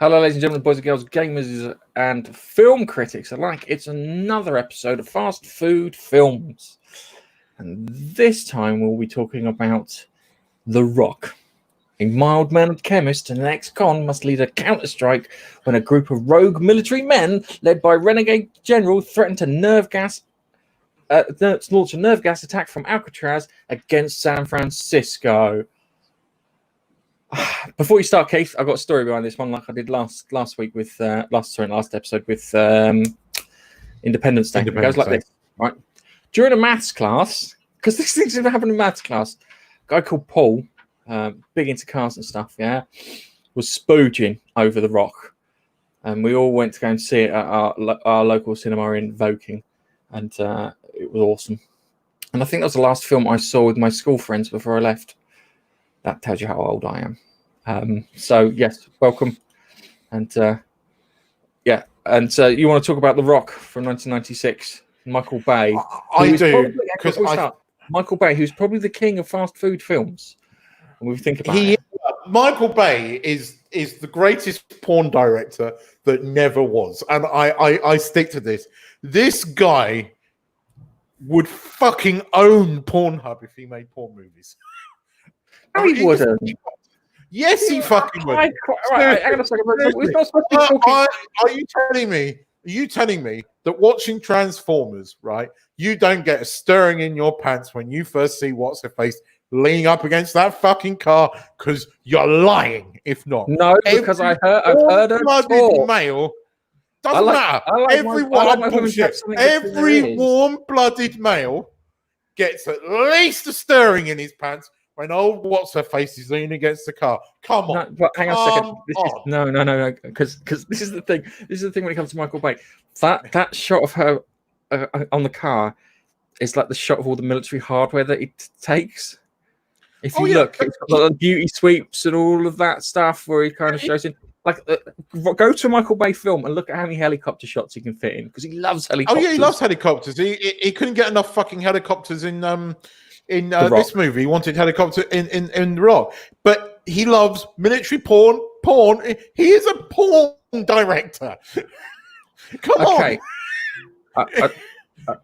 Hello, ladies and gentlemen, boys and girls, gamers and film critics alike. It's another episode of Fast Food Films. And this time we'll be talking about The Rock. A mild-mannered chemist and an ex-con must lead a counter-strike when a group of rogue military men led by renegade general threaten to launch a nerve gas attack from Alcatraz against San Francisco. Before you start, Keith, I've got a story behind this one, like I did last week with last episode with Independence Day. It goes like this, right? During a maths class, because this thing's going to happen in maths class, a guy called Paul, big into cars and stuff, was spooging over The Rock, and we all went to go and see it at our local cinema in Woking, and it was awesome. And I think that was the last film I saw with my school friends before I left. That tells you how old I am. So yes, welcome. And you want to talk about The Rock from 1996, Michael Bay. I do, because Michael Bay, who's probably the king of fast food films. And we think about it. Michael Bay is the greatest porn director that never was, and I stick to this. This guy would fucking own Pornhub if he made porn movies. No, he wouldn't. Yes, he fucking would. Hang on a second. Are you telling me that watching Transformers, right, you don't get a stirring in your pants when you first see what's her face leaning up against that fucking car? Because you're lying. If not, no, because I've heard her talk. Male doesn't matter. Every warm-blooded male gets at least a stirring in his pants when old what's-her-face is leaning against the car. Come on. No, but hang on a second. No. Because this is the thing. This is the thing when it comes to Michael Bay. That shot of her on the car is like the shot of all the military hardware that he takes. If you look, it's got the beauty sweeps and all of that stuff where he kind of shows in. Like, go to a Michael Bay film and look at how many helicopter shots he can fit in, because he loves helicopters. Oh yeah, he loves helicopters. He couldn't get enough fucking helicopters in this movie. He wanted helicopter in The Rock, but he loves military porn. He is a porn director. Come on. All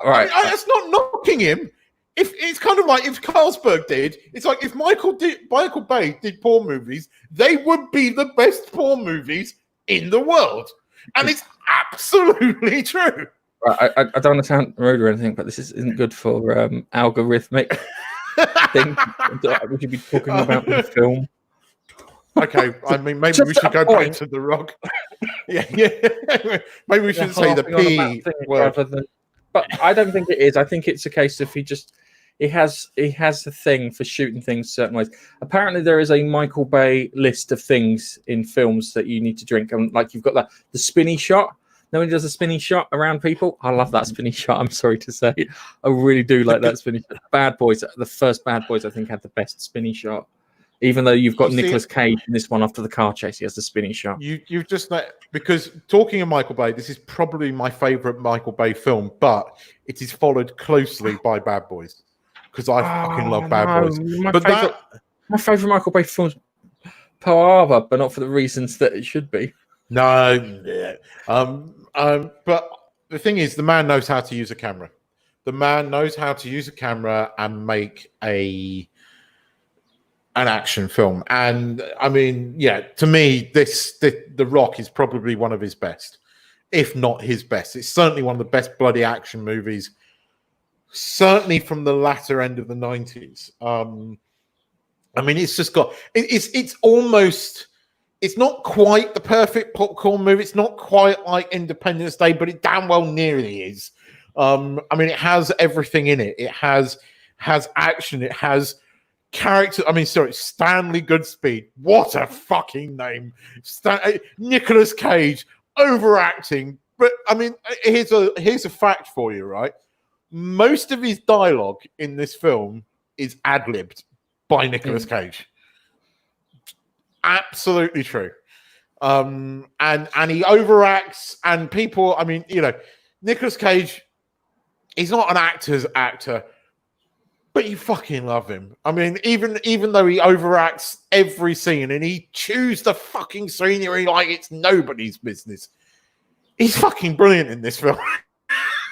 right. That's not knocking him. If it's kind of like if Carlsberg did, it's like if Michael Bay did porn movies, they would be the best porn movies in the world, and it's absolutely true. I don't want to sound rude or anything, but this isn't good for algorithmic thing. Would you be talking about the film? Okay, I mean, maybe we should go back to The Rock. yeah. Maybe we shouldn't say the P word. But I don't think it is. I think it's a case of he has a thing for shooting things certain ways. Apparently, there is a Michael Bay list of things in films that you need to drink, and like you've got the spinny shot. No one does a spinny shot around people. I love that spinny shot. I'm sorry to say, I really do like that spinny shot. Bad Boys, the first Bad Boys, I think had the best spinny shot. Even though you've got Nicolas Cage in this one after the car chase, he has the spinning shot. You've just because talking of Michael Bay, this is probably my favorite Michael Bay film, but it is followed closely by Bad Boys because I fucking love Bad Boys. My favorite Michael Bay film is Pearl Harbor, but not for the reasons that it should be. No, but the thing is, the man knows how to use a camera. The man knows how to use a camera and make an action film. And I mean, to me, The Rock is probably one of his best, if not his best. It's certainly one of the best bloody action movies, certainly from the latter end of the 90s. I mean, it's just got it's almost, it's not quite the perfect popcorn movie. It's not quite like Independence Day, but it damn well nearly is. I mean, it has everything in it. It has action. It has character. I mean, sorry, Stanley Goodspeed. What a fucking name. Nicolas Cage overacting. But I mean, here's a fact for you, right? Most of his dialogue in this film is ad-libbed by Nicolas Cage. Absolutely true. And he overacts, and people, I mean, Nicolas Cage, he's not an actor's actor, But you fucking love him. I mean, even though he overacts every scene and he chews the fucking scenery like it's nobody's business, he's fucking brilliant in this film.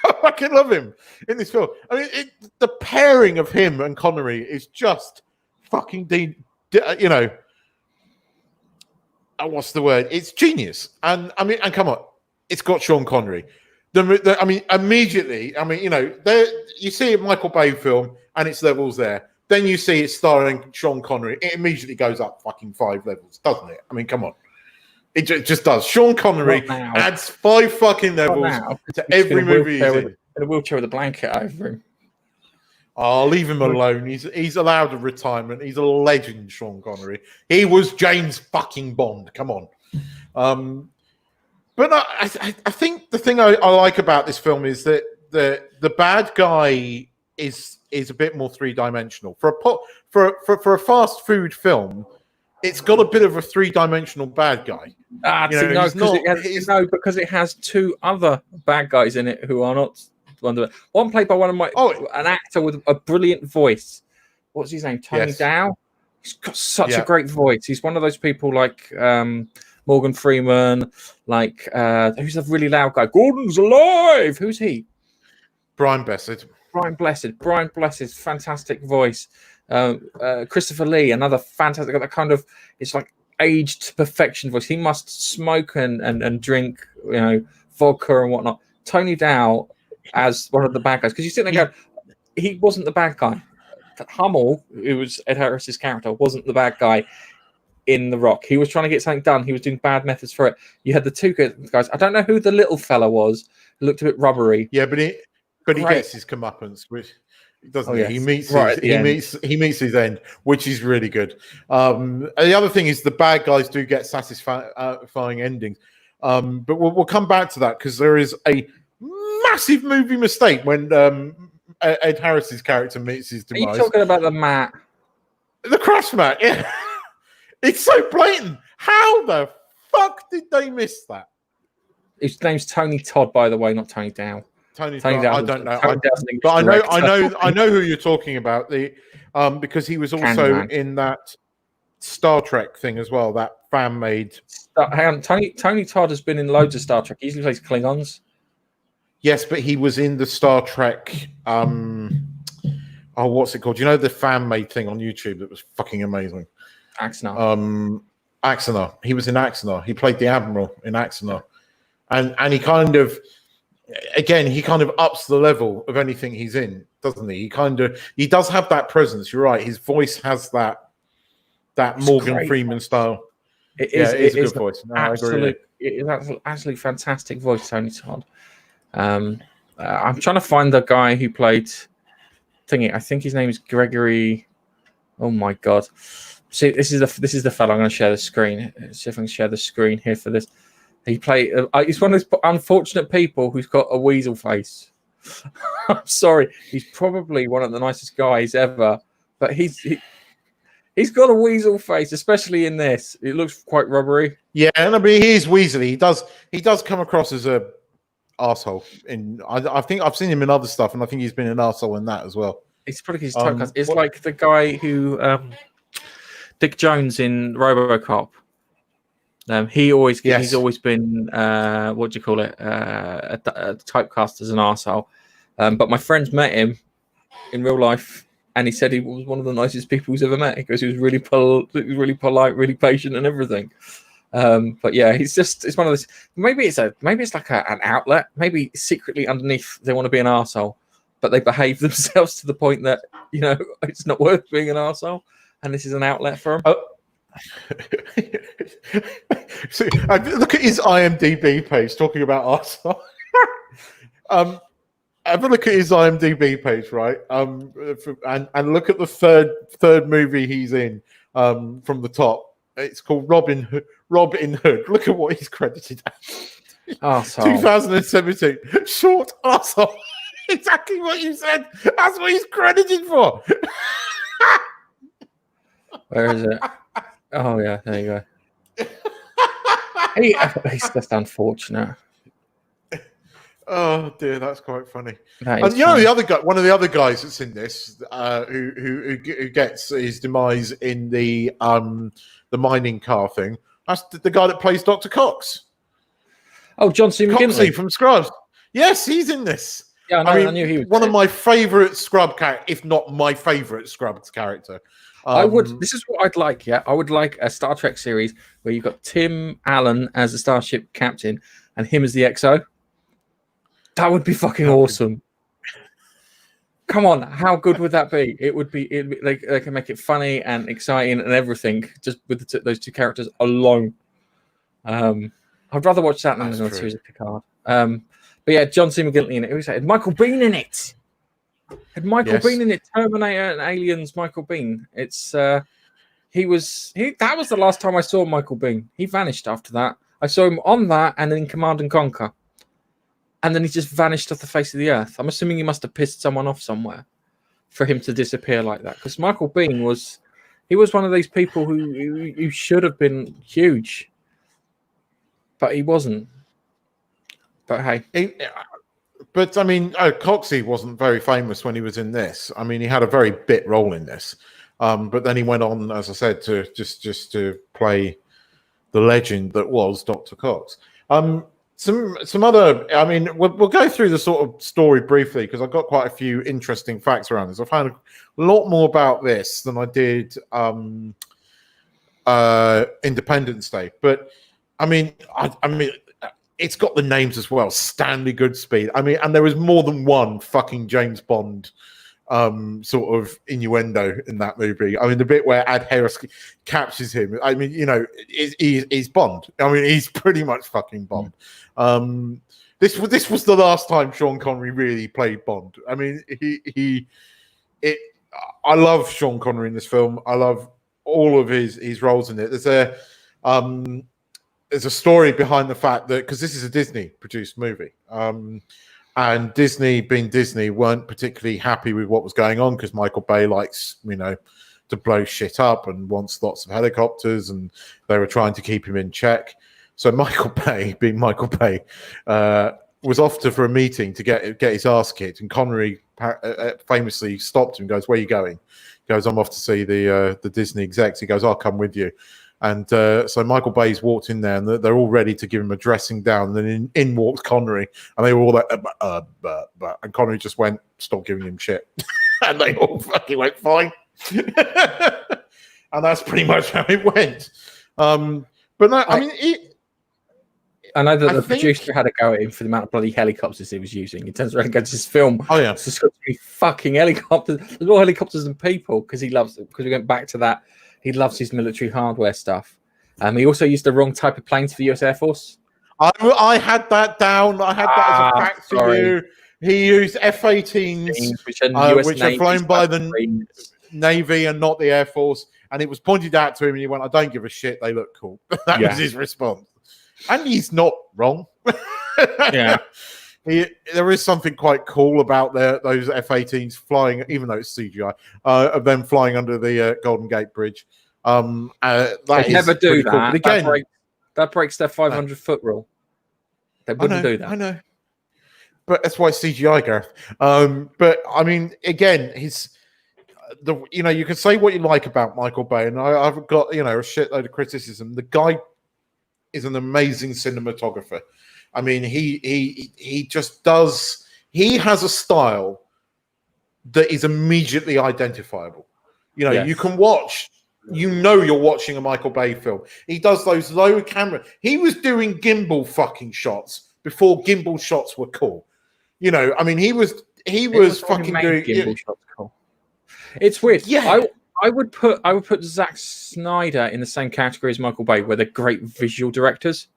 I fucking love him in this film. I mean, the pairing of him and Connery is just fucking, what's the word? It's genius. And I mean, and come on, it's got Sean Connery. I mean, immediately, I mean, there you see a Michael Bay film and its levels there. Then you see it starring Sean Connery. It immediately goes up fucking 5 levels, doesn't it? I mean, come on. It just does. Sean Connery adds 5 fucking levels to every movie he's in. In a wheelchair with a blanket over him. Oh, leave him alone. He's allowed a retirement. He's a legend, Sean Connery. He was James fucking Bond. Come on. But I think the thing I like about this film is that the bad guy is a bit more 3-dimensional. For a fast food film, it's got a bit of a 3-dimensional bad guy. Because it has 2 other bad guys in it who are not one played by an actor with a brilliant voice. What's his name? Tony Dow. He's got such a great voice. He's one of those people like Morgan Freeman, like who's a really loud guy? Gordon's alive. Who's he? Brian Blessed. Brian Blessed's fantastic voice. Christopher Lee, another fantastic. That kind of, it's like aged to perfection voice. He must smoke and drink, vodka and whatnot. Tony Dow as one of the bad guys, because you sit there and go, he wasn't the bad guy. Hummel, who was Ed Harris's character, wasn't the bad guy in The Rock. He was trying to get something done. He was doing bad methods for it. You had the 2 good guys. I don't know who the little fella was. He looked a bit rubbery. Yeah, but he gets his comeuppance, which doesn't he? He meets his end, which is really good. And the other thing is the bad guys do get satisfying endings. But we'll come back to that because there is a massive movie mistake when Ed Harris's character meets his demise. Are you talking about the mat? The crash mat, yeah. It's so blatant. How the fuck did they miss that? His name's Tony Todd, by the way, not Tony Dow. Tony Dow. I don't know, but I know who you're talking about. Because he was also in that Star Trek thing as well. That fan made. Hang on, Tony Todd has been in loads of Star Trek. He usually plays Klingons. Yes, but he was in the Star Trek. What's it called? You know the fan made thing on YouTube that was fucking amazing. Axanar. Axanar. He was in Axanar. He played the Admiral in Axanar. And he kind of ups the level of anything he's in, doesn't he? He does have that presence. You're right. His voice has that Morgan Freeman style. It is a good voice. No, I agree. It is absolutely fantastic voice, Tony Todd. I'm trying to find the guy who played thingy. I think his name is Gregory. Oh my god. See, this is the fellow. I'm going to share the screen. See if I can share the screen here for this. He's one of those unfortunate people who's got a weasel face. I'm sorry. He's probably one of the nicest guys ever, but he's got a weasel face, especially in this. It looks quite rubbery. Yeah, and I mean he's weaselly. He does come across as a arsehole. I think I've seen him in other stuff, and I think he's been an arsehole in that as well. It's probably his typecast. It's like the guy who Dick Jones in RoboCop. He's always been what do you call it? A typecast as an arsehole. But my friends met him in real life, and he said he was one of the nicest people he's ever met because he was really polite, really patient, and everything. But yeah, it's one of those. Maybe it's like an outlet. Maybe secretly underneath they want to be an arsehole, but they behave themselves to the point that it's not worth being an arsehole, and this is an outlet for them. Oh. So, look at his IMDb page talking about arsehole. Have a look at his IMDb page, right? And look at the third movie he's in from the top. It's called Robin Hood. Look at what he's credited as. 2017. Short arsehole. Exactly what you said. That's what he's credited for. Where is it? Oh yeah, there you go. He's just unfortunate. Oh dear, that's quite funny. That And is you know, funny. the other guy, one of the other guys that's in this, who gets his demise in the mining car thing. That's the guy that plays Dr. Cox. Oh, John C. Coxie McGinley. from Scrubs. Yes, he's in this. Yeah, I knew he was one in of it. my favourite Scrub characters, if not my favourite Scrubs character. I would. This is what I'd like. Yeah, I would like a Star Trek series where you've got Tim Allen as the starship captain and him as the XO. That would be fucking awesome. Come on, how good would that be? It would be. They can make it funny and exciting and everything just with those two characters alone. I'd rather watch that than a series of Picard. But yeah, John C. McGinley in it. Who was that? Michael Biehn in it. Had Michael Biehn in it? Terminator and Aliens. Michael Biehn. It's that was the last time I saw Michael Biehn. He vanished after that. I saw him on that and then in Command and Conquer. And then he just vanished off the face of the earth. I'm assuming he must have pissed someone off somewhere for him to disappear like that. Because Michael Biehn was one of these people who should have been huge, but he wasn't. But hey, but I mean, Coxie wasn't very famous when he was in this. I mean, he had a very bit role in this, but then he went on, as I said, to just to play the legend that was Dr. Cox. Some other, I mean, we'll go through the sort of story briefly because I've got quite a few interesting facts around this. I found a lot more about this than I did Independence Day, but I mean, it's got the names as well. Stanley Goodspeed. I mean, and there was more than one fucking James Bond sort of innuendo in that movie. I mean, the bit where Ed Harris captures him. I mean, you know, he's Bond. I mean, he's pretty much fucking Bond. This was the last time Sean Connery really played Bond. I mean, I love Sean Connery in this film. I love all of his roles in it. There's a story behind the fact that, because this is a Disney produced movie, and Disney, being Disney, weren't particularly happy with what was going on because Michael Bay likes, you know, to blow shit up and wants lots of helicopters, and they were trying to keep him in check. So Michael Bay, being Michael Bay, was off for a meeting to get his ass kicked, and Connery famously stopped him and goes, "Where are you going?" He goes, "I'm off to see the Disney execs." He goes, "I'll come with you." And so Michael Bay's walked in there, and they're all ready to give him a dressing down. And then in walks Connery, and they were all like, and Connery just went, "Stop giving him shit," and they all fucking went, "Fine." And that's pretty much how it went. But no, I mean, I know that the producer had a go at him for the amount of bloody helicopters he was using. He turns around and goes, "This film, oh yeah, it's just got to be fucking helicopters. There's more helicopters than people," because he loves it. Because we went back to that. He loves his military hardware stuff. He also used the wrong type of planes for the US Air Force. I had that down. I had that as a fact for you. He used F-18s, which are flown by the Navy and not the Air Force. And it was pointed out to him, and he went, "I don't give a shit. They look cool." That was his response. And he's not wrong. Yeah. There is something quite cool about those F-18s flying, even though it's CGI, of them flying under the Golden Gate Bridge. They never do that. Cool. But again, that breaks their 500-foot rule. They wouldn't do that. I know. But that's why it's CGI, Gareth. But I mean, again, you can say what you like about Michael Bay, and I've got, a shitload of criticism. The guy is an amazing cinematographer. I mean, he just does. He has a style that is immediately identifiable. You can watch. You're watching a Michael Bay film. He does those low camera. He was doing gimbal fucking shots before gimbal shots were cool. I mean, he was fucking doing gimbal shots cool. It's weird. Yeah. I would put Zack Snyder in the same category as Michael Bay, where they're great visual directors.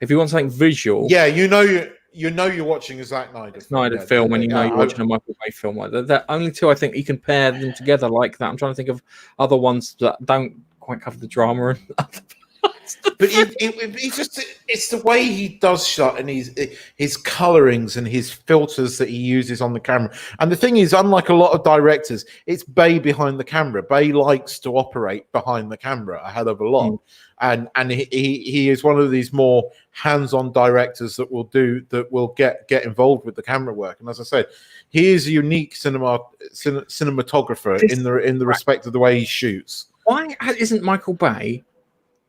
If you want something visual, you're watching a Zack Snyder film when you're watching a Michael Bay film. They're only two I think you can pair them together like that. I'm trying to think of other ones that don't quite cover the drama and other parts. But it's the way he does shot and his colorings and his filters that he uses on the camera. And the thing is, unlike a lot of directors, it's Bay behind the camera. Bay likes to operate behind the camera a hell of a lot. And he is one of these more hands-on directors that will get involved with the camera work. And as I said, he is a unique cinematographer in the respect of the way he shoots. Why isn't Michael Bay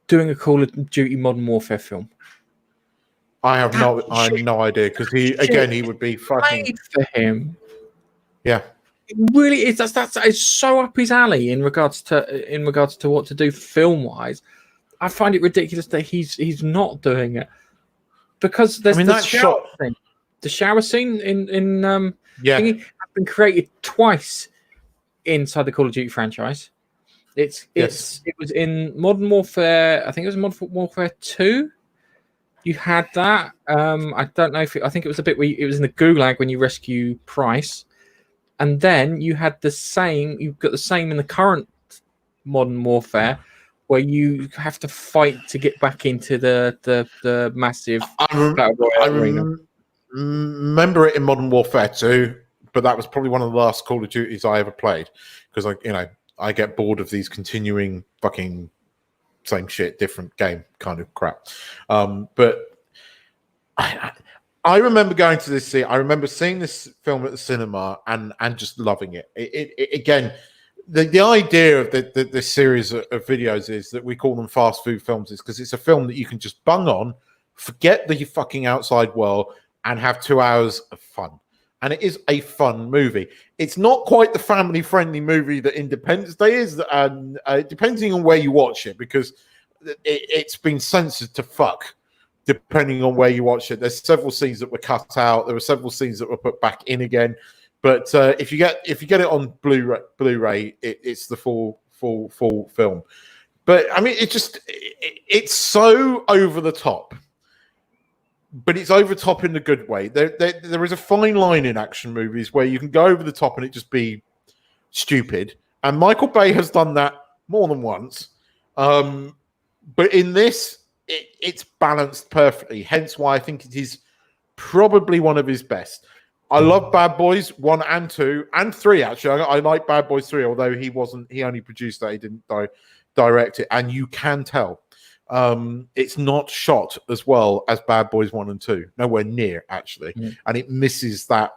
doing a Call of Duty Modern Warfare film? I have no idea, because he would be fucking made for him. Yeah, it really is. It's so up his alley in regards to what to do film wise. I find it ridiculous that he's not doing it, because there's the shower scene. The shower scene in has been created twice inside the Call of Duty franchise. It was in Modern Warfare. I think it was Modern Warfare 2. You had that. I don't know if I think it was a bit where it was in the Gulag when you rescue Price, and then you had the same. You've got the same in the current Modern Warfare, where you have to fight to get back into the massive battle royale arena. Remember it in Modern Warfare 2, but that was probably one of the last Call of Duties I ever played, because I get bored of these continuing fucking same shit, different game kind of crap. But I remember going to this scene. I remember seeing this film at the cinema and just loving it. It again, the idea of this series of videos is that we call them fast food films, is because it's a film that you can just bung on, forget the fucking outside world, and have 2 hours of fun. And it is a fun movie. It's not quite the family-friendly movie that Independence Day is, depending on where you watch it, because it's been censored to fuck, depending on where you watch it. There's several scenes that were cut out. There were several scenes that were put back in again. But if you get it on Blu-ray, it's the full film. But I mean, it's so over the top. But it's over the top in the good way. There is a fine line in action movies where you can go over the top and it just be stupid. And Michael Bay has done that more than once. But in this, it's balanced perfectly. Hence why I think it is probably one of his best. I love Bad Boys 1 and 2 and 3, actually. I like Bad Boys 3, although he only produced that. He didn't direct it. And you can tell. It's not shot as well as Bad Boys 1 and 2. Nowhere near, actually. And it misses that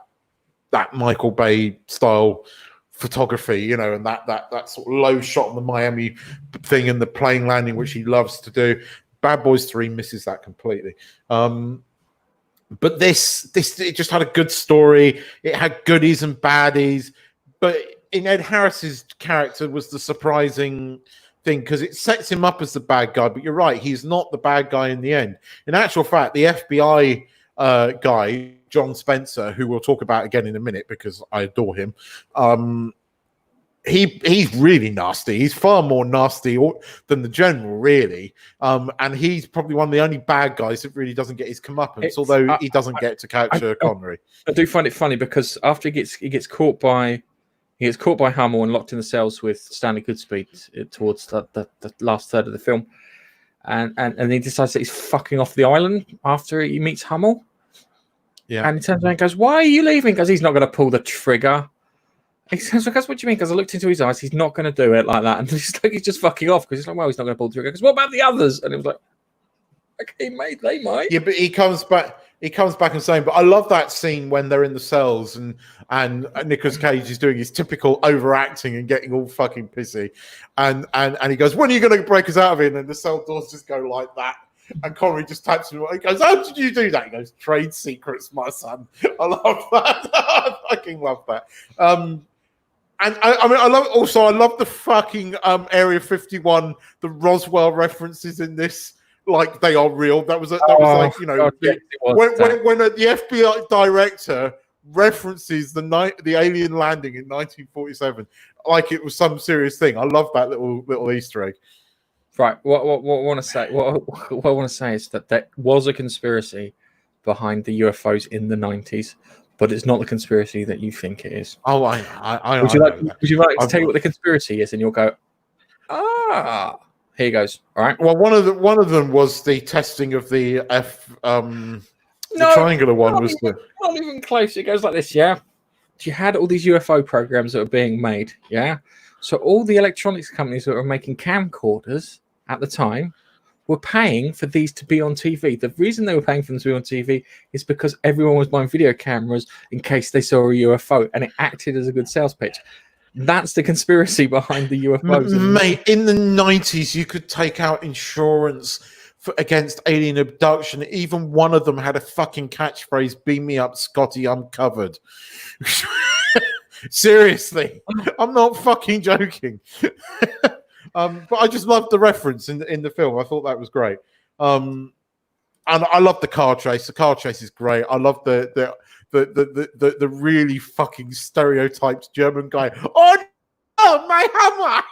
Michael Bay style photography, and that sort of low shot on the Miami thing and the plane landing, which he loves to do. Bad Boys 3 misses that completely. But this it just had a good story. It had goodies and baddies. But in Ed Harris's character was the surprising thing, because it sets him up as the bad guy, but you're right, he's not the bad guy in the end. In actual fact, the FBI guy, John Spencer, who we'll talk about again in a minute because I adore him, he's really nasty. He's far more nasty than the general, really. And he's probably one of the only bad guys that really doesn't get his comeuppance, although he doesn't get to capture Connery. I do find it funny because after he gets caught by Hummel and locked in the cells with Stanley Goodspeed towards the last third of the film, and he decides that he's fucking off the island after he meets Hummel. Yeah, and he turns around and goes, "Why are you leaving?" Because he's not going to pull the trigger. He says, "Because what do you mean?" Because I looked into his eyes. He's not going to do it like that. And he's just fucking off because he's like, "Well, he's not going to pull the trigger." Because what about the others? And it was like, "Okay, mate, they might." Yeah, but he comes back and saying, but I love that scene when they're in the cells and Nicolas Cage is doing his typical overacting and getting all fucking pissy. And he goes, "When are you going to break us out of it?" And then the cell doors just go like that. And Connery just taps him. He goes, "How did you do that?" He goes, "Trade secrets, my son." I love that. I fucking love that. And I love the fucking Area 51, the Roswell references in this. Like they are real. That was when the FBI director references the alien landing in 1947, like it was some serious thing. I love that little Easter egg. Right. What I want to say is that there was a conspiracy behind the UFOs in the 90s, but it's not the conspiracy that you think it is. Oh, Would you like to tell you what the conspiracy is, and you'll go, ah. Here goes. All right. Well, one of them was the testing of the triangular one was not even close. It goes like this, yeah. You had all these UFO programs that were being made, yeah. So all the electronics companies that were making camcorders at the time were paying for these to be on TV. The reason they were paying for them to be on TV is because everyone was buying video cameras in case they saw a UFO, and it acted as a good sales pitch. That's the conspiracy behind the UFOs. Mate, in the 90s, you could take out insurance against alien abduction. Even one of them had a fucking catchphrase, "Beam me up, Scotty, I'm covered." Seriously, I'm not fucking joking. But I just loved the reference in the film. I thought that was great. And I love the car chase. The car chase is great. I love the really fucking stereotyped German guy. Oh, my hammer!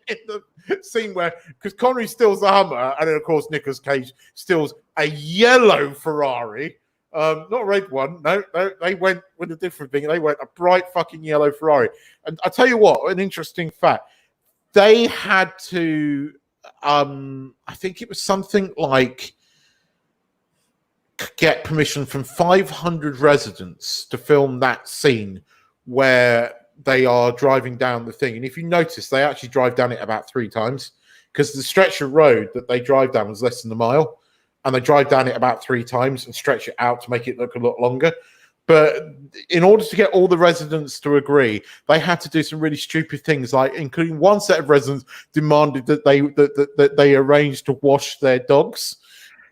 In the scene where, because Connery steals the Hummer, and then of course Nicolas Cage steals a yellow Ferrari. Not a red one. No, they went with a different thing. They went a bright fucking yellow Ferrari. And I tell you what, an interesting fact. They had to, I think it was something like get permission from 500 residents to film that scene where they are driving down the thing. And if you notice, they actually drive down it about 3 times because the stretch of road that they drive down was less than a mile. And they drive down it about 3 times and stretch it out to make it look a lot longer. But in order to get all the residents to agree, they had to do some really stupid things, like including one set of residents demanded that they arrange to wash their dogs.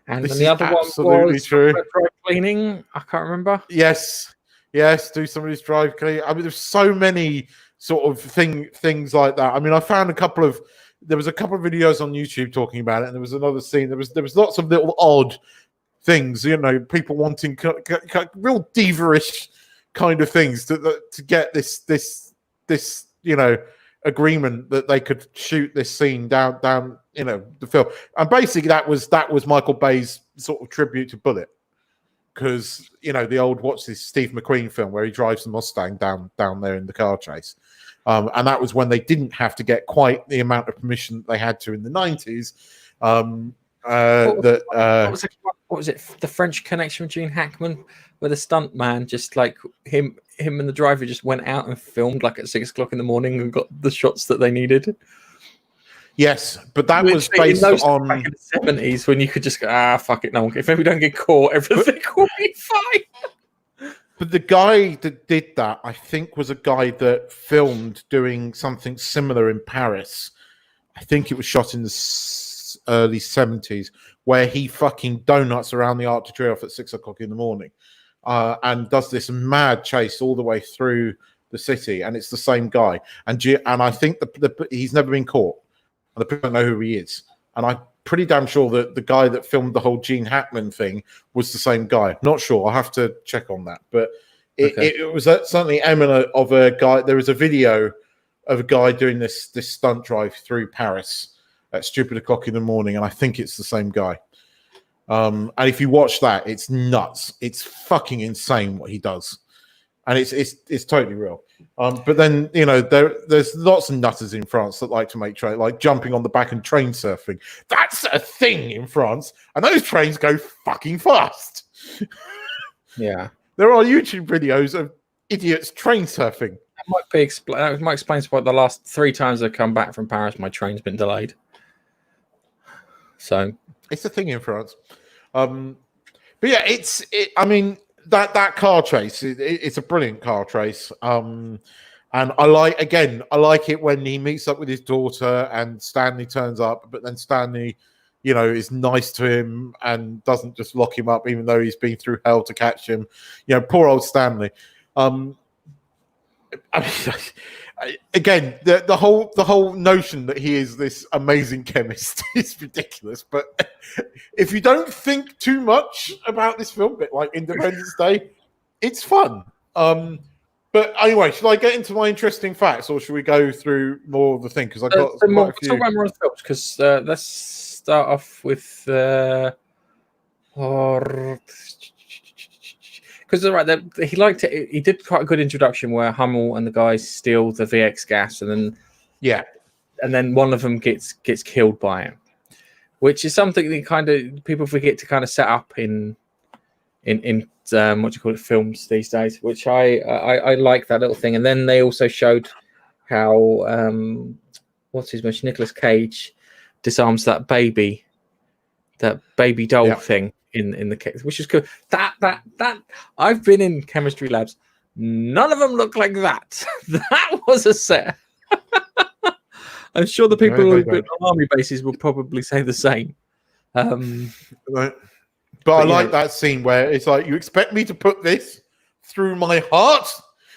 And the other one was true. Dry cleaning. I can't remember. Yes, do somebody's drive clean. I mean, there's so many sort of things like that. I mean, I found there was a couple of videos on YouTube talking about it, and there was another scene. There was lots of little odd things, people wanting real diva-ish kind of things to get this agreement that they could shoot this scene down the film. And basically that was Michael Bay's sort of tribute to Bullet, because the old Steve McQueen film where he drives the Mustang down there in the car chase. And that was when they didn't have to get quite the amount of permission they had to in the 90s. What was it? The French Connection with Gene Hackman, where the stunt man just like him and the driver just went out and filmed like at 6 o'clock in the morning and got the shots that they needed. Yes, but that was based on back in the 70s when you could just go, fuck it, no, if we don't get caught, everything will be fine. But the guy that did that, I think, was a guy that filmed doing something similar in Paris. I think it was shot in the early 70s, where he fucking donuts around the Arc de Triomphe at 6 o'clock in the morning and does this mad chase all the way through the city. And it's the same guy. And I think he's never been caught. And the people don't know who he is. And I'm pretty damn sure that the guy that filmed the whole Gene Hackman thing was the same guy. Not sure. I'll have to check on that. But it was certainly eminent of a guy. There was a video of a guy doing this stunt drive through Paris at stupid o'clock in the morning, and I think it's the same guy. And if you watch that, it's nuts. It's fucking insane what he does, and it's totally real. But then there's lots of nutters in France that like to make like jumping on the back and train surfing. That's a thing in France, and those trains go fucking fast. Yeah, there are YouTube videos of idiots train surfing. That might explain why the last 3 times I've come back from Paris, my train's been delayed. So it's a thing in France. But yeah, I mean, that car chase, it's a brilliant car chase. And I like it when he meets up with his daughter and Stanley turns up, but then Stanley, is nice to him and doesn't just lock him up, even though he's been through hell to catch him. Poor old Stanley. I mean, again, the whole notion that he is this amazing chemist is ridiculous. But if you don't think too much about this film, bit like Independence Day, it's fun. But anyway, should I get into my interesting facts, or should we go through more of the thing? Because I've got more of the films. Because let's start off with. Because he did quite a good introduction where Hummel and the guys steal the VX gas, and then then one of them gets killed by it, which is something that kind of people forget to kind of set up in what do you call it, films these days. Which I like that little thing. And then they also showed how what's his name, Nicolas Cage disarms that baby doll thing in the case, which is cool. That I've been in chemistry labs. None of them look like that. That was a set. I'm sure the people who built army bases will probably say the same. Right. But I like that scene where it's like, you expect me to put this through my heart?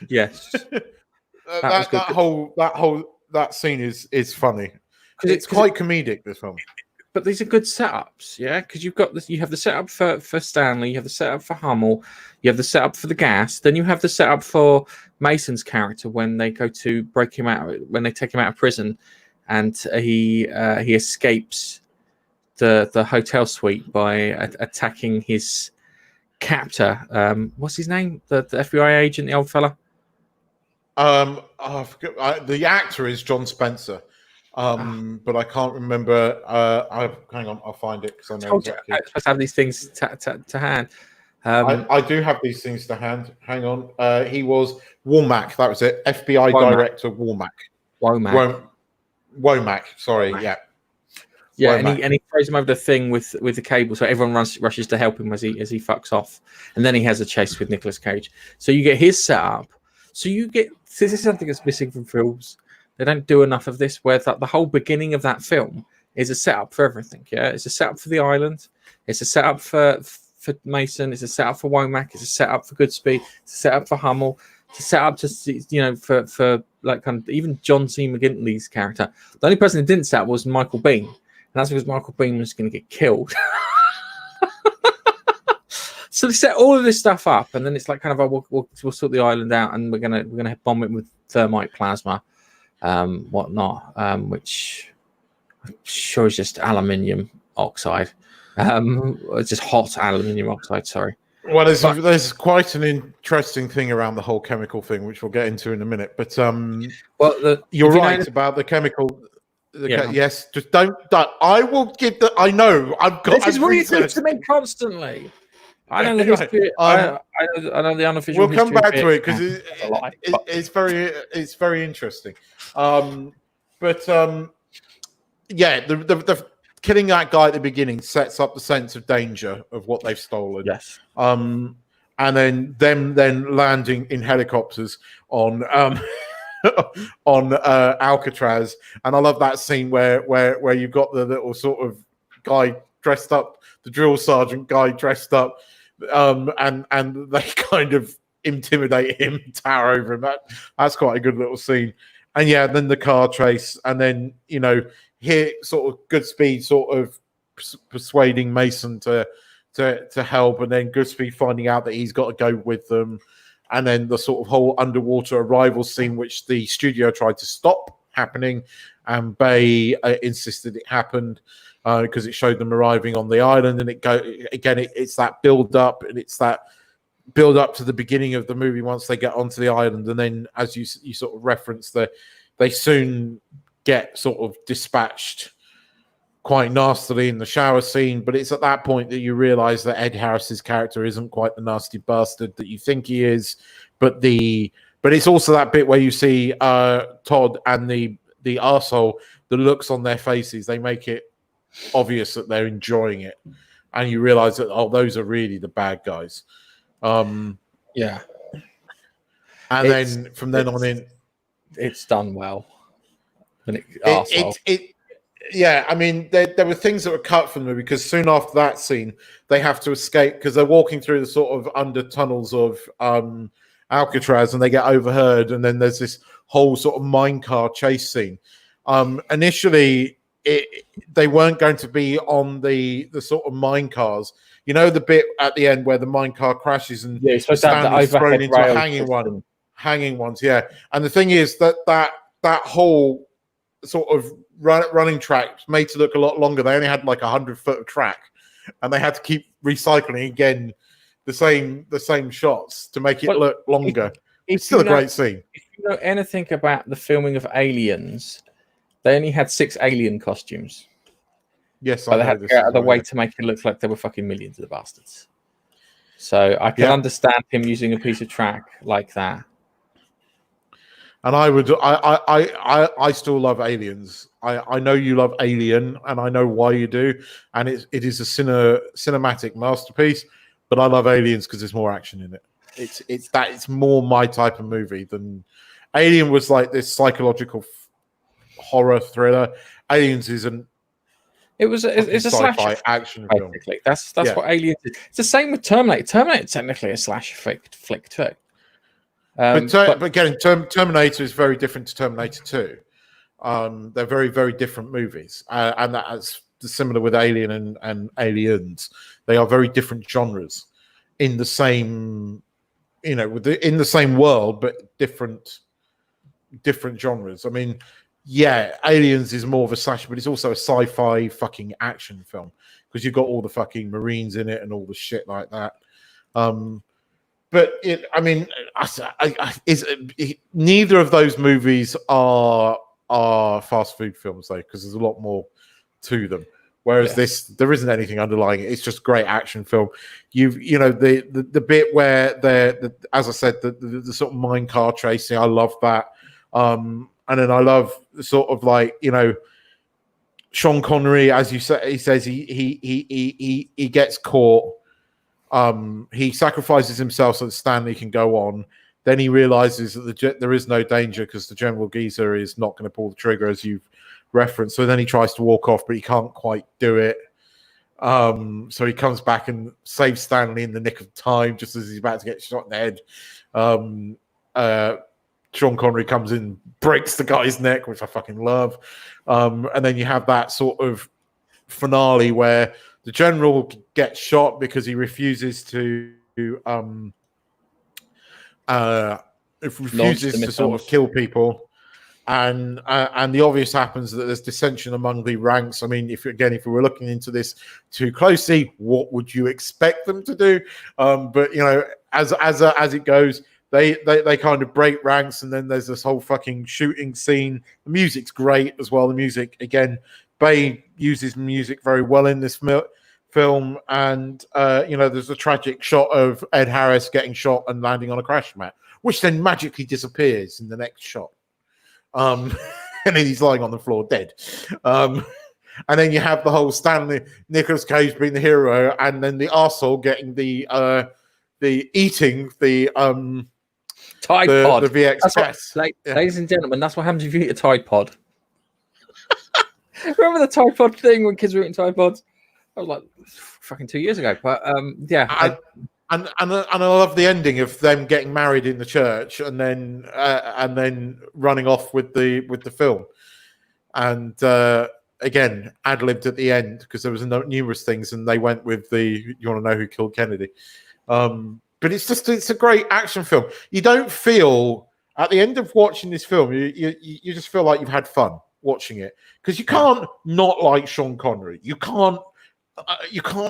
Yes. that scene is funny. It's quite comedic, this film. But these are good setups, yeah? Because you have the setup for Stanley, you have the setup for Hummel, you have the setup for the gas, then you have the setup for Mason's character when they go to break him out, when they take him out of prison, and he escapes the hotel suite by attacking his captor. What's his name? The FBI agent, the old fella. I forget, the actor is John Spencer. But I can't remember. Hang on, I'll find it because I know exactly. I'm supposed to have these things to hand. I do have these things to hand. Hang on. He was Womack. That was it. FBI Director Womack. Womack. Sorry. Womack. Yeah. Yeah, and he throws him over the thing with the cable, so everyone rushes to help him as he fucks off, and then he has a chase with Nicolas Cage. So you get his setup. So this is something that's missing from films. They don't do enough of this, where the whole beginning of that film is a setup for everything. Yeah, it's a setup for the island. It's a setup for Mason. It's a setup for Womack. It's a setup for Goodspeed. It's a setup for Hummel. It's a setup to for like kind of even John C. McGinley's character. The only person who didn't set up was Michael Biehn, and that's because Michael Biehn was going to get killed. So they set all of this stuff up, and then it's like kind of we'll sort the island out, and we're gonna bomb it with thermite plasma. Whatnot, which I'm sure is just aluminium oxide. It's just hot aluminium oxide. Sorry. Well, there's quite an interesting thing around the whole chemical thing, which we'll get into in a minute. But you're right about the chemical. Yes, just don't. I will give the. I know. I've got. This is what you do to me constantly. I know the history. I know the unofficial. We'll come back to it because it's very interesting. The killing that guy at the beginning sets up the sense of danger of what they've stolen. Yes. And then them landing in helicopters on Alcatraz, and I love that scene where you've got the little sort of guy dressed up, the drill sergeant guy dressed up. And they kind of intimidate him, tower over him. That's quite a good little scene. And then the car chase, and then here sort of Goodspeed sort of persuading Mason to help, and then Goodspeed finding out that he's got to go with them, and then the sort of whole underwater arrival scene, which the studio tried to stop happening, and Bay insisted it happened. Because it showed them arriving on the island, and it's that build up, and it's that build up to the beginning of the movie once they get onto the island, and then as you sort of reference, they soon get sort of dispatched quite nastily in the shower scene. But it's at that point that you realize that Ed Harris's character isn't quite the nasty bastard that you think he is, but it's also that bit where you see Todd and the arsehole, the looks on their faces, they make it obvious that they're enjoying it, and you realize that those are really the bad guys. And then from then on in, it's done well. I mean, there were things that were cut from them, because soon after that scene they have to escape because they're walking through the sort of under tunnels of Alcatraz, and they get overheard, and then there's this whole sort of minecart chase scene. Initially they weren't going to be on the sort of mine cars. The bit at the end where the mine car crashes and Stanley's thrown into a hanging ones. Yeah. And the thing is that whole sort of running track made to look a lot longer. They only had like 100 foot of track, and they had to keep recycling again the same shots to make it look longer. It's still a great scene. If you know anything about the filming of Aliens, They only had 6 alien costumes. Yes, but they had to go out of the way to make it look like there were fucking millions of the bastards. So I can understand him using a piece of track like that. And I still love Aliens. I know you love Alien, and I know why you do. And it is a cinematic masterpiece. But I love Aliens because there's more action in it. It's more my type of movie than Alien was like this psychological horror thriller. Aliens is it's a sci-fi slasher action film. Basically, that's what Aliens is. It's the same with Terminator. Terminator's technically a slasher flick too. But again, Terminator is very different to Terminator 2. They're very, very different movies, and that's similar with Alien and Aliens. They are very different genres in the same, in the same world, but different genres. I mean, yeah, Aliens is more of a slasher, but it's also a sci-fi fucking action film because you've got all the fucking Marines in it and all the shit like that. But neither of those movies are fast food films though, because there's a lot more to them. Whereas there isn't anything underlying it. It's just great action film. The bit where as I said, the sort of mine car chasing, I love that. And then I love the sort of like, Sean Connery, as you say, he says he gets caught. He sacrifices himself so that Stanley can go on. Then he realizes that there is no danger because the General Geezer is not going to pull the trigger, as you've referenced. So then he tries to walk off, but he can't quite do it. So he comes back and saves Stanley in the nick of time, just as he's about to get shot in the head. Sean Connery comes in, breaks the guy's neck, which I fucking love. And then you have that sort of finale where the general gets shot because he refuses to sort of kill people, and the obvious happens that there's dissension among the ranks. I mean, if we were looking into this too closely, what would you expect them to do? But as it goes, they kind of break ranks, and then there's this whole fucking shooting scene. The music's great as well. The music, again, Bay uses music very well in this film, and there's a tragic shot of Ed Harris getting shot and landing on a crash mat, which then magically disappears in the next shot. And then he's lying on the floor dead. And then you have the whole Nicolas Cage being the hero, and then the arsehole getting the Tide Pod. The VX. Ladies and gentlemen, that's what happens if you eat a Tide Pod. Remember the Tide Pod thing when kids were eating Tide Pods? That was like fucking 2 years ago. But yeah. And I love the ending of them getting married in the church and then running off with the film. And again, ad-libbed at the end because there was numerous things, and they went with you want to know who killed Kennedy. But it's a great action film. You don't feel at the end of watching this film, you just feel like you've had fun watching it, because you can't not like Sean Connery. You can't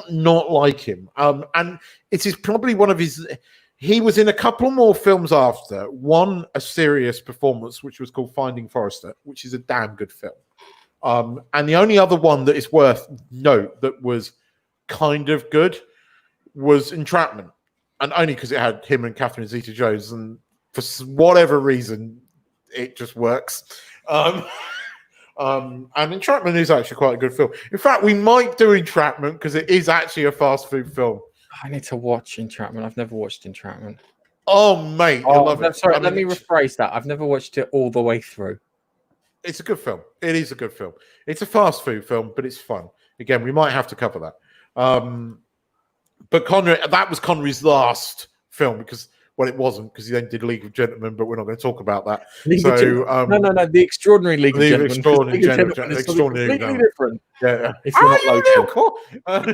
not like him. And it is probably one of his. He was in a couple more films after. One, a serious performance, which was called Finding Forrester, which is a damn good film. And the only other one that is worth note that was kind of good was Entrapment. And only because it had him and Catherine Zeta-Jones, and for whatever reason, it just works. And Entrapment is actually quite a good film. In fact, we might do Entrapment because it is actually a fast food film. I need to watch Entrapment. I've never watched Entrapment. Oh, mate, I love it. Sorry, let me rephrase that. I've never watched it all the way through. It's a good film. It is a good film. It's a fast food film, but it's fun. Again, we might have to cover that. But Connery, that was Connery's last film because, well, it wasn't because he then did League of Gentlemen, but we're not going to talk about that. No, the Extraordinary League of Gentlemen. Extraordinary completely different. Yeah. If you're not local. That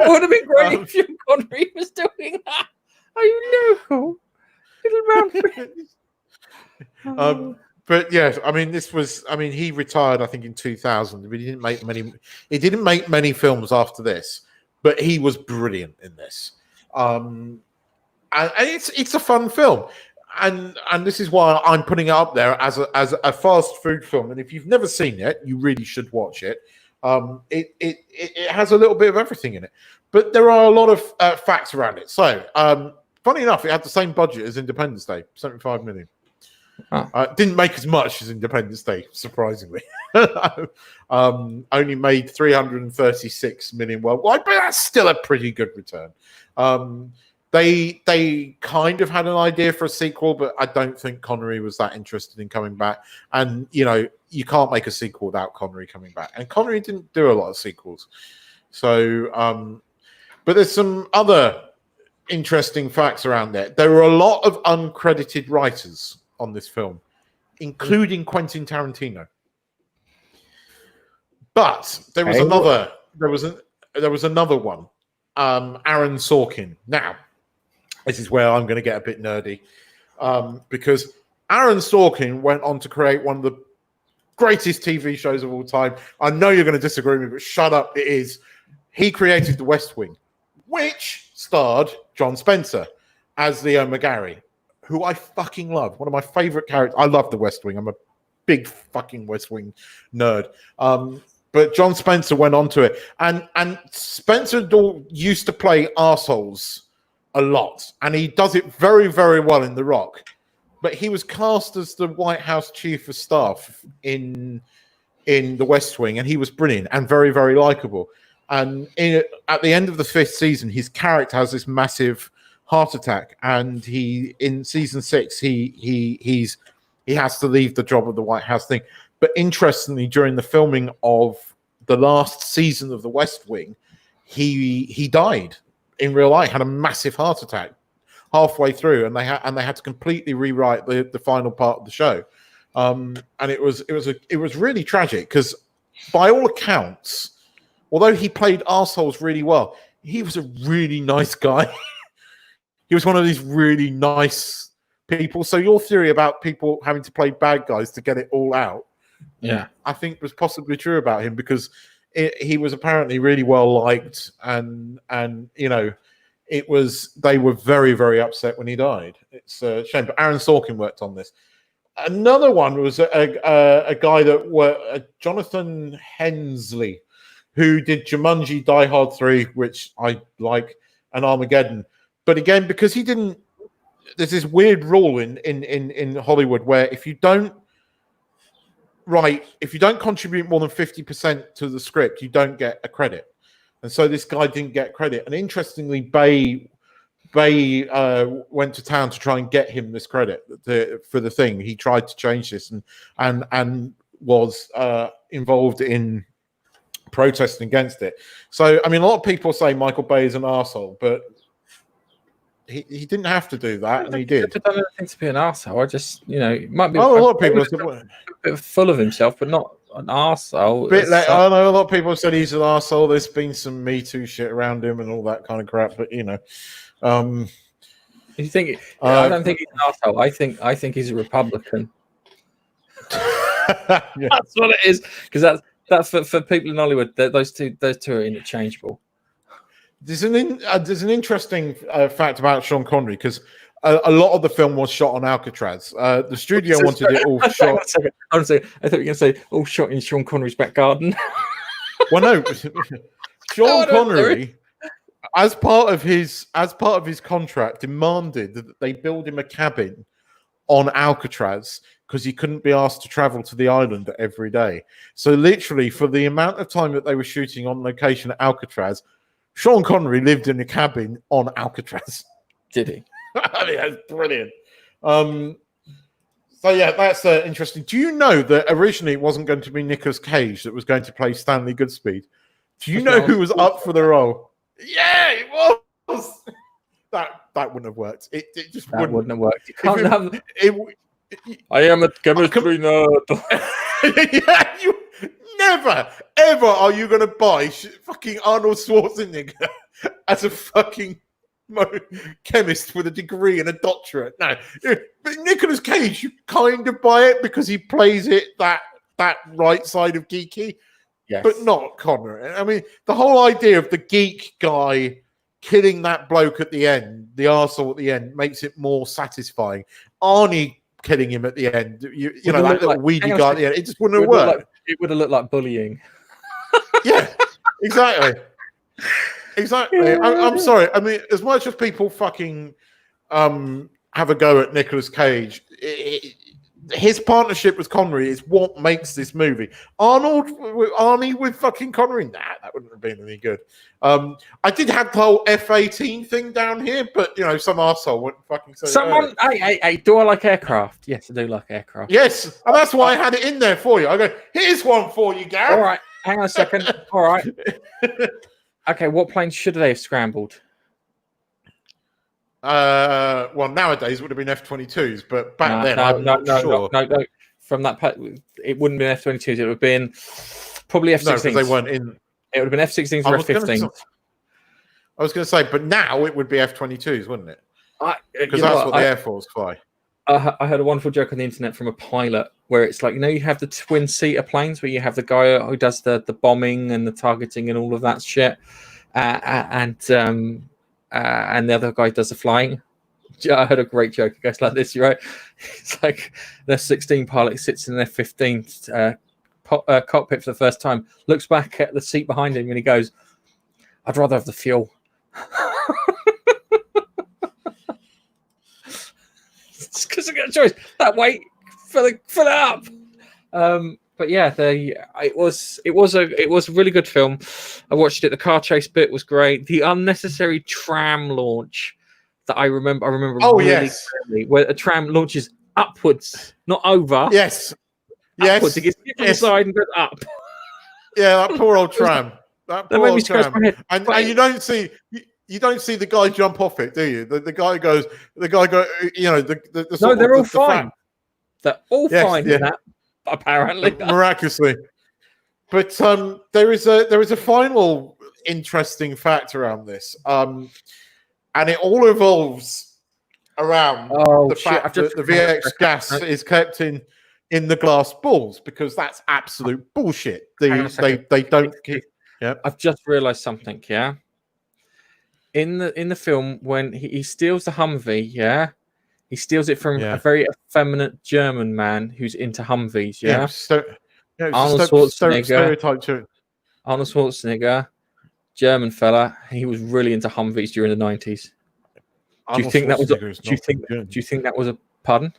would have been great if Sean Connery was doing that. Are you local? Little round. But yeah, I mean, he retired, I think, in 2000. But he didn't make many. He didn't make many films after this. But he was brilliant in this, and it's a fun film. and this is why I'm putting it up there as a fast food film. And if you've never seen it, you really should watch it. It has a little bit of everything in it, but there are a lot of facts around it. So, funny enough, it had the same budget as Independence Day, 75 million. Didn't make as much as Independence Day, surprisingly. Only made 336 million worldwide, but that's still a pretty good return. They kind of had an idea for a sequel, but I don't think Connery was that interested in coming back. And, you know, you can't make a sequel without Connery coming back. And Connery didn't do a lot of sequels. So, but there's some other interesting facts around there. There were a lot of uncredited writers on this film, including Quentin Tarantino. But there was another one, Aaron Sorkin. Now, this is where I'm going to get a bit nerdy, because Aaron Sorkin went on to create one of the greatest TV shows of all time. I know you're going to disagree with me, but shut up, it is. He created The West Wing, which starred John Spencer as Leo McGarry, who I fucking love. One of my favorite characters. I love The West Wing. I'm a big fucking West Wing nerd. But John Spencer went on to it. And Spencer used to play arseholes a lot. And he does it very, very well in The Rock. But he was cast as the White House Chief of Staff in The West Wing. And he was brilliant and very, very likable. And at the end of the 5th season, his character has this massive heart attack, and in season 6 he has to leave the job of the White House thing. But interestingly, during the filming of the last season of The West Wing, he died in real life, had a massive heart attack halfway through, and they had to completely rewrite the final part of the show. And it was really tragic, because by all accounts, although he played arseholes really well, he was a really nice guy. He was one of these really nice people. So your theory about people having to play bad guys to get it all out, yeah, I think was possibly true about him, because he was apparently really well liked, and you know, they were very, very upset when he died. It's a shame. But Aaron Sorkin worked on this. Another one was a guy that Jonathan Hensley, who did Jumanji, Die Hard 3, which I like, and Armageddon. But again, because he didn't, there's this weird rule in Hollywood where if you don't contribute more than 50% to the script, you don't get a credit. And so this guy didn't get credit. And interestingly, Bay went to town to try and get him this credit for the thing. He tried to change this and was involved in protesting against it. So, I mean, a lot of people say Michael Bay is an arsehole, but he didn't have to do that, and he did. I don't think to be an arsehole. I just, you know, it might be. A lot of people a bit full of himself, but not an arsehole. I know a lot of people said he's an arsehole. There's been some Me Too shit around him and all that kind of crap, but you know. You think? I don't think he's an arsehole. I think he's a Republican. Yeah. That's what it is, because that's for people in Hollywood. Those two are interchangeable. There's an interesting fact about Sean Connery, because a lot of the film was shot on Alcatraz. The studio wanted it all shot. I thought you were going to say all shot in Sean Connery's back garden. Well, no, Sean Connery, as part of his contract, demanded that they build him a cabin on Alcatraz, because he couldn't be asked to travel to the island every day. So literally, for the amount of time that they were shooting on location at Alcatraz, Sean Connery lived in a cabin on Alcatraz. Did he? I mean, that's brilliant. So yeah, that's interesting. Do you know that originally it wasn't going to be Nicolas Cage that was going to play Stanley Goodspeed? Do you know who was up for the role? Yeah, it was. That wouldn't have worked. It just wouldn't have worked. You can't have it. I am a chemistry nerd. Yeah, you never, ever are you going to buy fucking Arnold Schwarzenegger as a fucking chemist with a degree and a doctorate. No, but Nicolas Cage, you kind of buy it because he plays it that right side of geeky, yes, but not Connery. I mean, the whole idea of the geek guy killing that bloke at the end, the arsehole at the end, makes it more satisfying. Arnie killing him at the end, you know, that little weedy guy at the end, it just wouldn't have worked. It would have looked like bullying. Yeah, exactly. Exactly. I'm sorry. I mean, as much as people fucking have a go at Nicolas Cage, his partnership with Connery is what makes this movie. Arnie with fucking Connery, that wouldn't have been any good. I did have the whole F-18 thing down here, but you know, some arsehole wouldn't fucking say someone. Hey, do I like aircraft? Yes, I do like aircraft. Yes, and that's why I had it in there for you. I go, here's one for you, Gav. All right, hang on a second. All right. Okay, what planes should they have scrambled? Well, nowadays it would have been F-22s, but back then I'm not sure. No. From that, it wouldn't have been F-22s. It would have been probably F-16s. No, because they weren't in. It would have been F-16s or F-15s. I was going to say, but now it would be F-22s, wouldn't it? Because that's what the Air Force fly. I heard a wonderful joke on the internet from a pilot where it's like, you know, you have the twin-seater planes where you have the guy who does the bombing and the targeting and all of that shit, and the other guy does the flying. I heard a great joke. It goes like this, right? It's like the F-16 pilot sits in their F-15 cockpit for the first time, looks back at the seat behind him, and he goes, "I'd rather have the fuel." It's because I got a choice. That weight, fill it up. But yeah, it was a really good film. I watched it. The car chase bit was great. The unnecessary tram launch that I remember. Oh, really yes, clearly, where a tram launches upwards, not over. Yes, upwards. It gets hit from the side and goes up. Yeah, that poor old tram. That poor old tram. And you don't see. You don't see the guy jump off it, do you? The guy goes. You know, no, they're all fine. They're all fine in that, apparently, miraculously. But there is a final interesting fact around this, and it all evolves around the fact that the VX gas is kept in the glass balls, because that's absolute bullshit. They don't keep. Yeah, I've just realised something. Yeah. In the film, when he steals the Humvee, he steals it from a very effeminate German man who's into Humvees. Arnold Schwarzenegger, German fella. He was really into Humvees during the 90s. Do you think that was a pardon?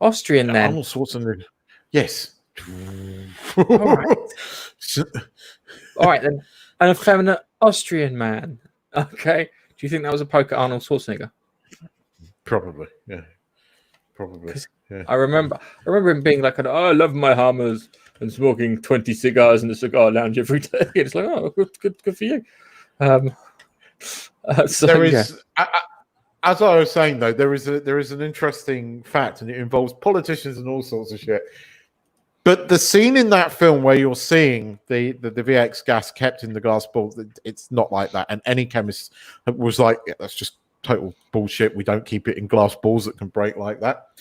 Austrian then. Arnold Schwarzenegger. Yes. All right then. An effeminate Austrian man. Okay. Do you think that was a poke at Arnold Schwarzenegger? Probably, yeah. Probably. Yeah. I remember him being like, "Oh, I love my Hummers and smoking 20 cigars in the cigar lounge every day." It's like, oh, good for you. There is, as I was saying though, there is an interesting fact, and it involves politicians and all sorts of shit. But the scene in that film where you're seeing the VX gas kept in the glass ball, it's not like that. And any chemist was like, yeah, that's just total bullshit. We don't keep it in glass balls that can break like that.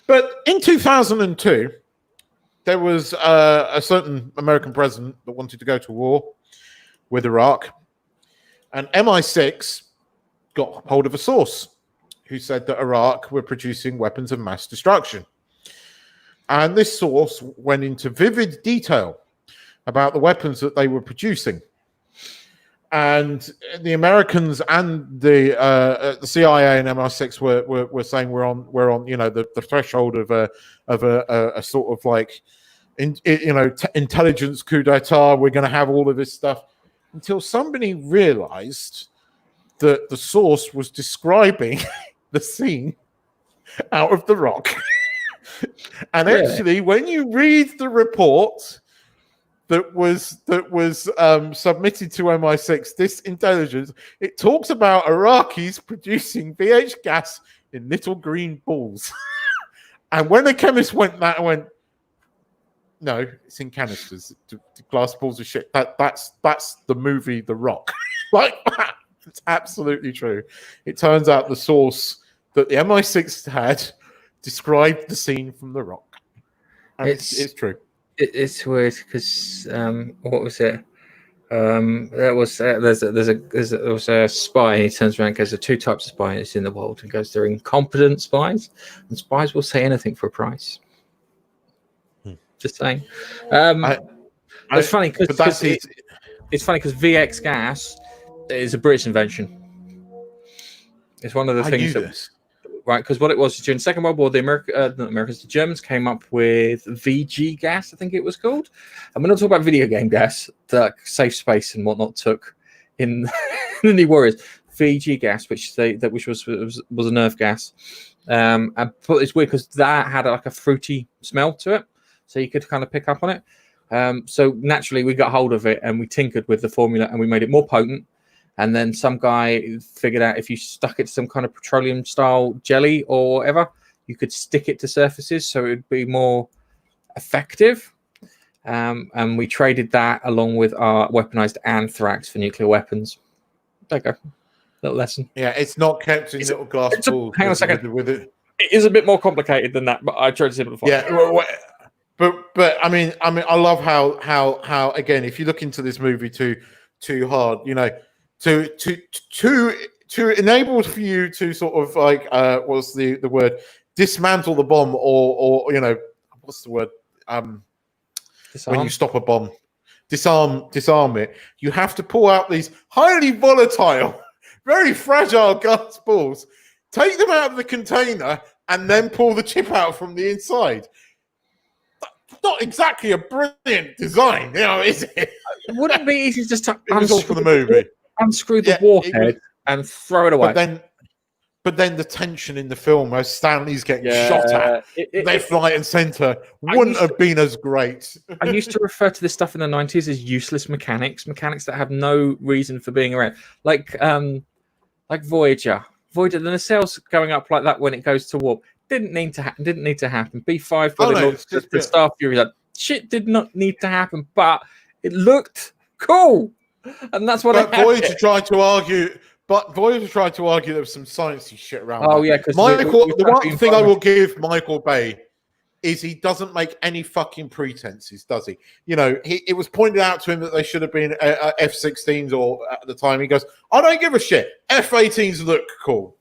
But in 2002, there was a certain American president that wanted to go to war with Iraq. And MI6 got hold of a source who said that Iraq were producing weapons of mass destruction. And this source went into vivid detail about the weapons that they were producing. And the Americans and the CIA and MI6 were saying we're on you know the threshold of a sort of like intelligence coup d'etat. We're going to have all of this stuff, until somebody realized that the source was describing the scene out of The Rock. And actually, when you read the report that was submitted to MI6, this intelligence, it talks about Iraqis producing VH gas in little green balls. And when the chemist went, no, it's in canisters. The glass balls of shit. That's the movie The Rock. Like that. It's absolutely true. It turns out the source that the MI6 had described the scene from The Rock. And it's true. It's weird because what was it? There was a spy. He turns around and goes, there are two types of spies in the world. And goes, they're incompetent spies, and spies will say anything for a price. Just saying. It's funny because VX gas is a British invention. It's one of the things right? Because what it was during the Second World War, the Germans came up with VG gas, I think it was called. And we're not talking about video game gas that Safe Space and whatnot took in the New Warriors. VG gas, which was a nerve gas, and it's weird because that had like a fruity smell to it, so you could kind of pick up on it. So naturally, we got hold of it and we tinkered with the formula and we made it more potent. And then some guy figured out if you stuck it to some kind of petroleum-style jelly or whatever, you could stick it to surfaces so it would be more effective. And we traded that along with our weaponized anthrax for nuclear weapons. There you go. Little lesson. Yeah, it's not kept in little glass balls. Hang on a second. With it. It is a bit more complicated than that, but I tried to simplify it. Yeah, but I mean, I love how again, if you look into this movie too hard, you know, to enable for you to sort of like what's the word, dismantle the bomb or you know, what's the word, when you stop a bomb, disarm it, you have to pull out these highly volatile, very fragile glass balls, take them out of the container and then pull the chip out from the inside. Not exactly a brilliant design, you know, is it? Wouldn't it be easy just to for the movie? Unscrew the warhead and throw it away. But then the tension in the film as Stanley's getting shot at left, right, and centre wouldn't have been as great. I used to refer to this stuff in the 90s as useless mechanics that have no reason for being around, like Voyager. The nacelles going up like that when it goes to warp didn't need to happen. B5 the Star Fury, that shit did not need to happen, but it looked cool. And that's what Voyager tried to argue. But Voyager tried to argue there was some sciencey shit around. Oh yeah, because the one thing I will give Michael Bay is he doesn't make any fucking pretenses, does he? You know, it was pointed out to him that they should have been F-16s, or at the time he goes, "I don't give a shit. F-18s look cool,"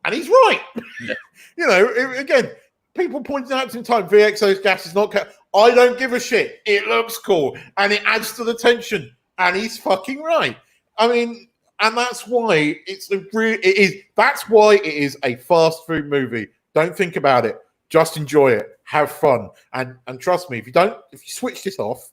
and he's right. Yeah. You know, again, people pointed out to him time VXO's gas is not. I don't give a shit. It looks cool, and it adds to the tension. And he's fucking right. I mean, and that's why that's why it is a fast food movie. Don't think about it. Just enjoy it. Have fun. And trust me, if you switch this off,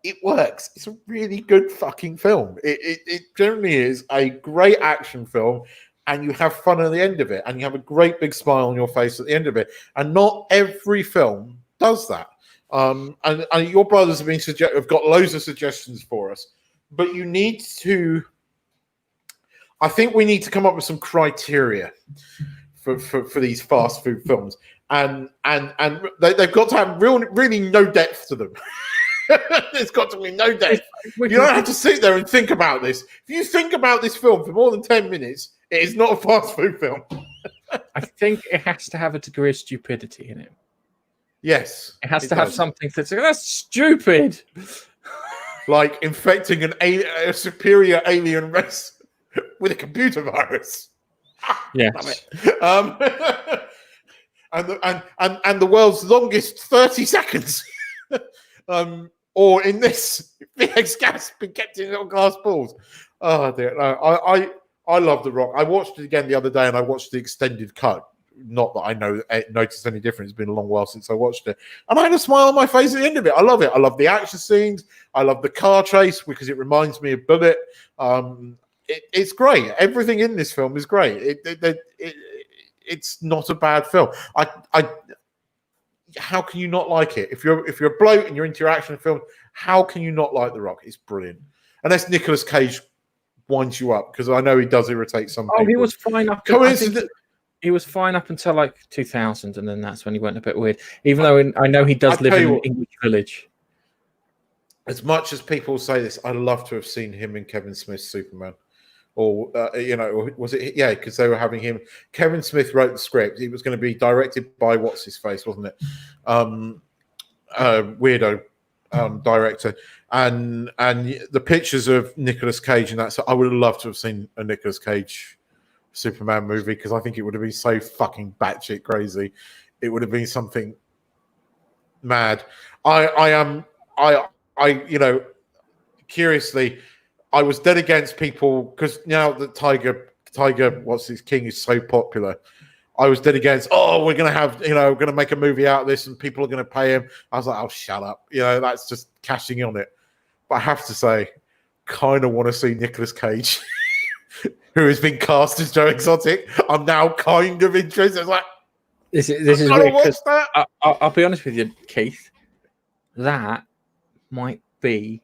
it works. It's a really good fucking film. It generally is a great action film, and you have fun at the end of it, and you have a great big smile on your face at the end of it. And not every film does that. And your brothers have got loads of suggestions for us, but you need to. I think we need to come up with some criteria for these fast food films, and they've got to have really no depth to them. There's got to be no depth. You don't have to sit there and think about this. If you think about this film for more than 10 minutes, it is not a fast food film. I think it has to have a degree of stupidity in it. Yes, it has to have something that's stupid, like infecting a superior alien race with a computer virus. Yes, and the world's longest 30 seconds, or in this, VX gas been kept in little glass balls. Oh dear, no, I love The Rock. I watched it again the other day, and I watched the extended cut. Not that I noticed any difference. It's been a long while since I watched it. And I had a smile on my face at the end of it. I love it. I love the action scenes. I love the car chase because it reminds me of Bullet. It's great. Everything in this film is great. It's not a bad film. How can you not like it? If you're a bloke and you're into your action film, how can you not like The Rock? It's brilliant. Unless Nicolas Cage winds you up, because I know he does irritate some people. He was fine up. He was fine up until like 2000, and then that's when he went a bit weird. Even though I know he does live in an English village. As much as people say this, I'd love to have seen him in Kevin Smith's Superman. Or, was it? Yeah, because they were having him. Kevin Smith wrote the script. It was going to be directed by what's-his-face, wasn't it? Weirdo. director, and the pictures of Nicolas Cage and that. So I would have loved to have seen a Nicolas Cage Superman movie, because I think it would have been so fucking batshit crazy. It would have been something mad. I curiously, I was dead against people, because now that Tiger, what's his King is so popular. I was dead against, we're going to have, we're going to make a movie out of this and people are going to pay him. I was like, oh, shut up. That's just cashing in on it. But I have to say, kind of want to see Nicolas Cage, who has been cast as Joe Exotic. I'm now kind of interested. It's like, this is weird, because I'll be honest with you, Keith. That might be,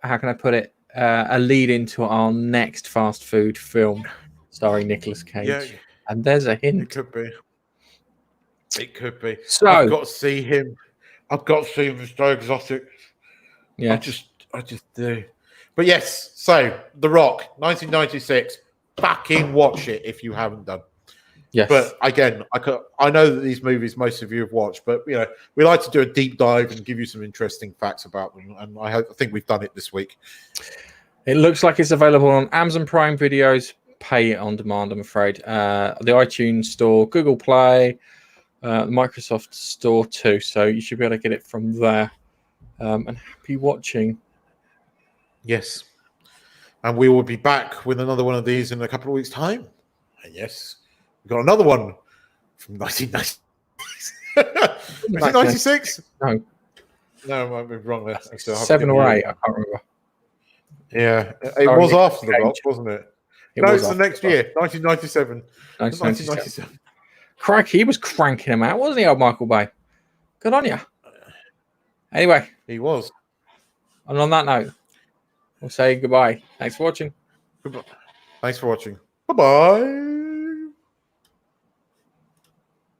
how can I put it, a lead into our next fast food film starring Nicolas Cage. Yeah. And there's a hint. It could be. So I've got to see him. I've got to see him as Joe Exotic. Yeah. I just do. But yes, so The Rock, 1996. Fucking watch it if you haven't done. Yes. But again, I know that these movies most of you have watched, but we like to do a deep dive and give you some interesting facts about them. And I think we've done it this week. It looks like it's available on Amazon Prime Videos. Pay it on demand, I'm afraid. The iTunes Store, Google Play, the Microsoft Store too. So you should be able to get it from there. And happy watching. Yes. And we will be back with another one of these in a couple of weeks' time. And yes, we've got another one from 1990. 1996? No, I might be wrong there. 7 or 8, I can't remember. Yeah, it was after The Rock, wasn't it? It's the next year, 1997. 1997. Crikey, he was cranking him out, wasn't he, old Michael Bay? Good on you. Anyway. He was. And on that note, we'll say goodbye. Thanks for watching. Goodbye. Thanks for watching. Bye-bye.